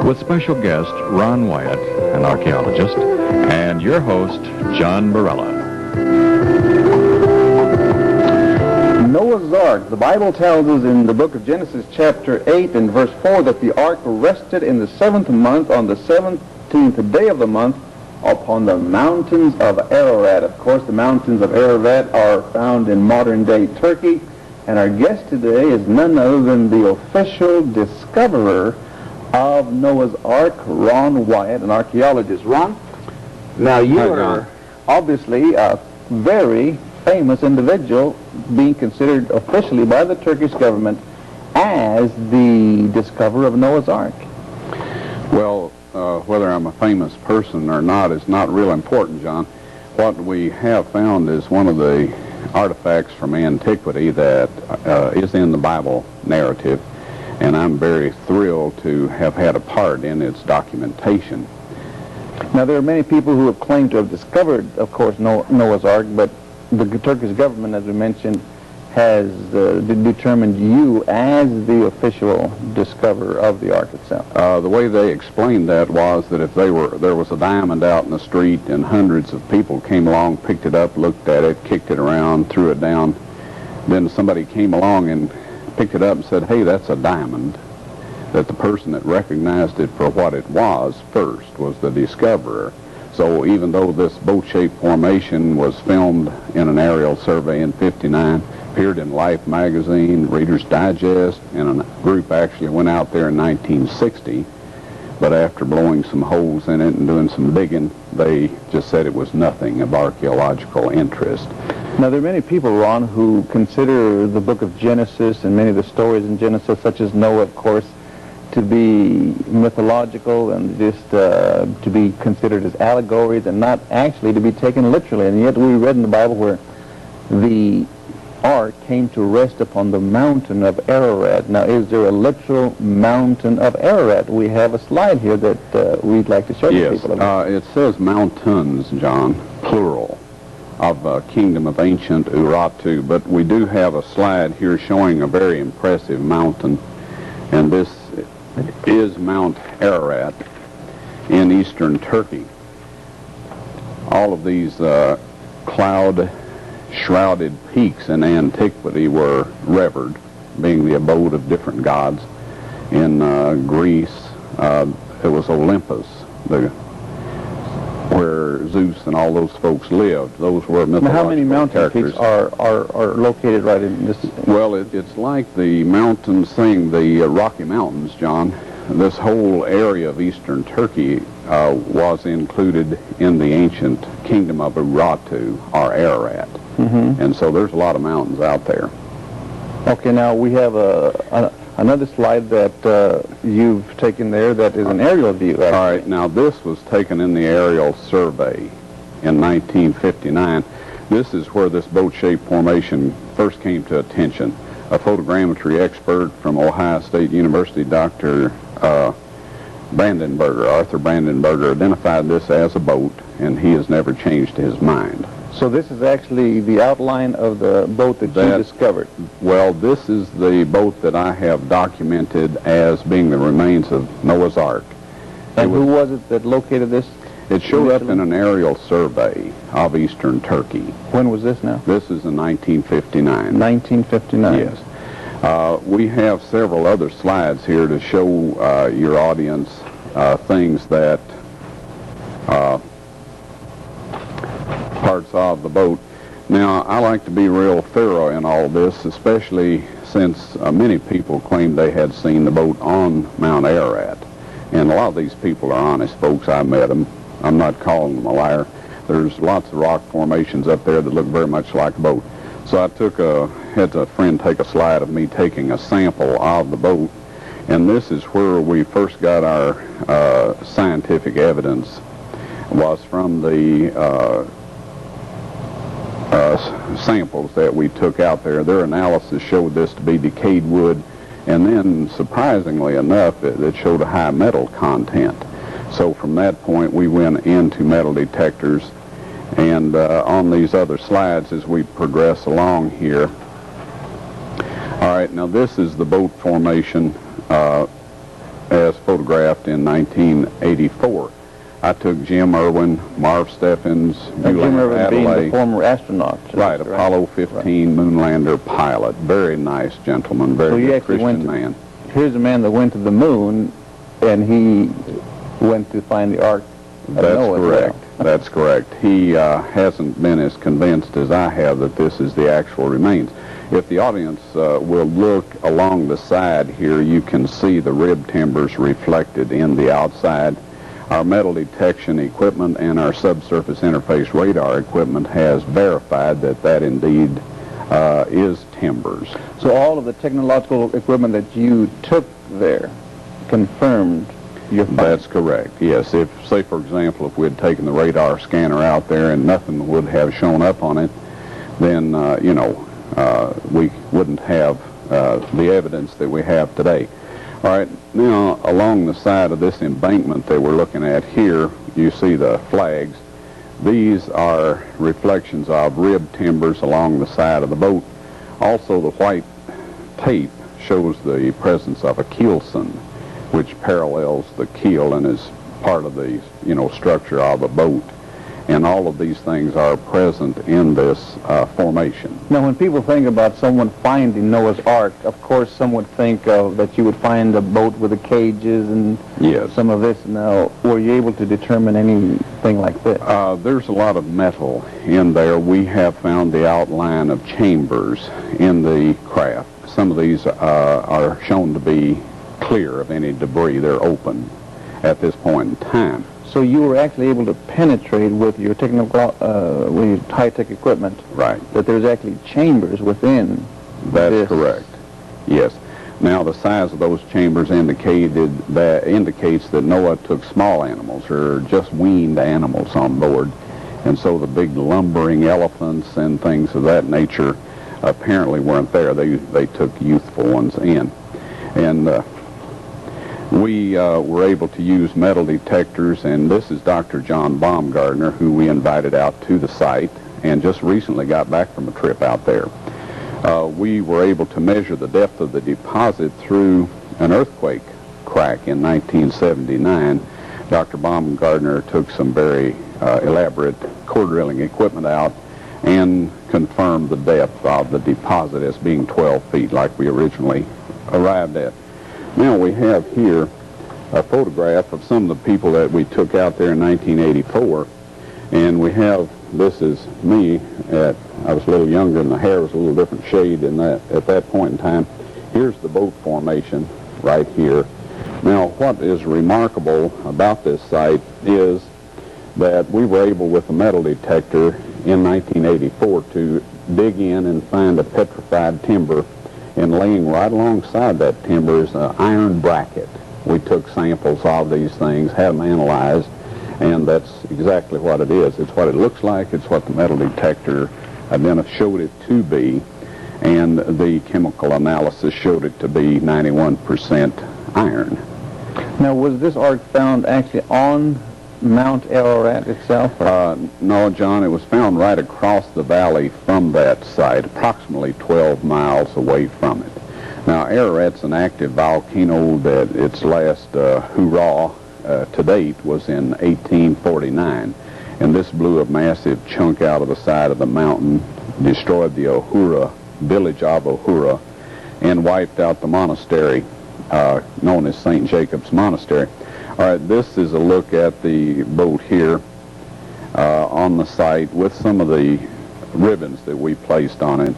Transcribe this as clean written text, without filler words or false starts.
with special guest Ron Wyatt, an archaeologist, and your host, John Barela. Noah's Ark. The Bible tells us in the book of Genesis chapter 8 and verse 4 that the ark rested in the 7th month on the 17th day of the month upon the mountains of Ararat. Of course, the mountains of Ararat are found in modern-day Turkey, and our guest today is none other than the official discoverer of Noah's Ark, Ron Wyatt, an archaeologist. Ron, now you are obviously a very famous individual, being considered officially by the Turkish government as the discoverer of Noah's Ark. Well, whether I'm a famous person or not is not real important, John. What we have found is one of the artifacts from antiquity that is in the Bible narrative, and I'm very thrilled to have had a part in its documentation. Now, there are many people who have claimed to have discovered, of course, Noah's Ark, but the Turkish government, as we mentioned, has determined you as the official discoverer of the Ark itself. The way they explained that was that if there was a diamond out in the street and hundreds of people came along, picked it up, looked at it, kicked it around, threw it down, then somebody came along and picked it up and said, hey, that's a diamond, that the person that recognized it for what it was first was the discoverer. So even though this boat-shaped formation was filmed in an aerial survey in '59, appeared in Life magazine, Reader's Digest, and a group actually went out there in 1960, but after blowing some holes in it and doing some digging, they just said it was nothing of archaeological interest. Now, there are many people, Ron, who consider the book of Genesis and many of the stories in Genesis, such as Noah, of course, to be mythological and just to be considered as allegories and not actually to be taken literally. And yet we read in the Bible where the ark came to rest upon the mountain of Ararat. Now, is there a literal mountain of Ararat? We have a slide here that we'd like to show you people. Yes, it says mountains, John, plural, of kingdom of ancient Urartu. But we do have a slide here showing a very impressive mountain, and this is Mount Ararat in eastern Turkey. All of these cloud-shrouded peaks in antiquity were revered, being the abode of different gods. In Greece, it was Olympus, where Zeus and all those folks lived. Those were mythological How many mountain characters. peaks are located right in this? Well, it's like the mountains thing, the Rocky Mountains, John. This whole area of eastern Turkey was included in the ancient kingdom of Urartu, or Ararat. Mm-hmm. And so there's a lot of mountains out there. Okay, now we have another slide that you've taken there that is an aerial view. Actually. All right, now this was taken in the aerial survey in 1959. This is where this boat-shaped formation first came to attention. A photogrammetry expert from Ohio State University, Dr. Arthur Brandenberger, identified this as a boat, and he has never changed his mind. So this is actually the outline of the boat that you discovered? Well, this is the boat that I have documented as being the remains of Noah's Ark. And who was it that located this? It showed up in an aerial survey of eastern Turkey. When was this now? This is in 1959. 1959. Yes. We have several other slides here to show your audience things that parts of the boat. Now, I like to be real thorough in all this, especially since many people claim they had seen the boat on Mount Ararat. And a lot of these people are honest folks. I met them. I'm not calling them a liar. There's lots of rock formations up there that look very much like a boat. So I had a friend take a slide of me taking a sample of the boat, and this is where we first got our scientific evidence, was from the samples that we took out there. Their analysis showed this to be decayed wood, and then, surprisingly enough, it showed a high metal content. So from that point, we went into metal detectors, and on these other slides as we progress along here. All right, now this is the boat formation as photographed in 1984. I took Jim Irwin, Marv Steffens, Jim Irwin being the former astronaut. Right, Apollo 15 moonlander pilot. Very nice gentleman, very good Christian man. Here's a man that went to the moon, and he went to find the Ark of Noah. That's correct. That's correct. He hasn't been as convinced as I have that this is the actual remains. If the audience will look along the side here, you can see the rib timbers reflected in the outside. Our metal detection equipment and our subsurface interface radar equipment has verified that that indeed is timbers. So all of the technological equipment that you took there confirmed your findings? That's correct, yes. If, say, for example, if we had taken the radar scanner out there and nothing would have shown up on it, then, we wouldn't have the evidence that we have today. All right, now along the side of this embankment that we're looking at here, you see the flags. These are reflections of rib timbers along the side of the boat. Also, the white tape shows the presence of a keelson, which parallels the keel and is part of the, structure of a boat. And all of these things are present in this formation. Now, when people think about someone finding Noah's Ark, of course, some would think that you would find a boat with the cages and some of this. Now, were you able to determine anything like this? There's a lot of metal in there. We have found the outline of chambers in the craft. Some of these are shown to be clear of any debris. They're open at this point in time. So you were actually able to penetrate with your technical, with your high-tech equipment. Right. That there's actually chambers within. That's correct. Yes. Now the size of those chambers indicates that Noah took small animals or just weaned animals on board, and so the big lumbering elephants and things of that nature apparently weren't there. They took youthful ones in, and. We were able to use metal detectors, and this is Dr. John Baumgartner, who we invited out to the site and just recently got back from a trip out there. We were able to measure the depth of the deposit through an earthquake crack in 1979. Dr. Baumgartner took some very elaborate core drilling equipment out and confirmed the depth of the deposit as being 12 feet like we originally arrived at. Now we have here a photograph of some of the people that we took out there in 1984, and we have, this is me I was a little younger and the hair was a little different shade than that at that point in time. Here's the boat formation right here. Now what is remarkable about this site is that we were able with a metal detector in 1984 to dig in and find a petrified timber. And laying right alongside that timber is an iron bracket. We took samples of these things, had them analyzed, and that's exactly what it is. It's what it looks like. It's what the metal detector showed it to be, and the chemical analysis showed it to be 91% iron. Now, was this Ark found actually on Mount Ararat itself? No, John, it was found right across the valley from that site, approximately 12 miles away from it. Now, Ararat's an active volcano that its last hurrah to date was in 1849, and this blew a massive chunk out of the side of the mountain, destroyed the Ohura, village of Ohura, and wiped out the monastery known as St. Jacob's Monastery. All right, this is a look at the boat here on the site with some of the ribbons that we placed on it.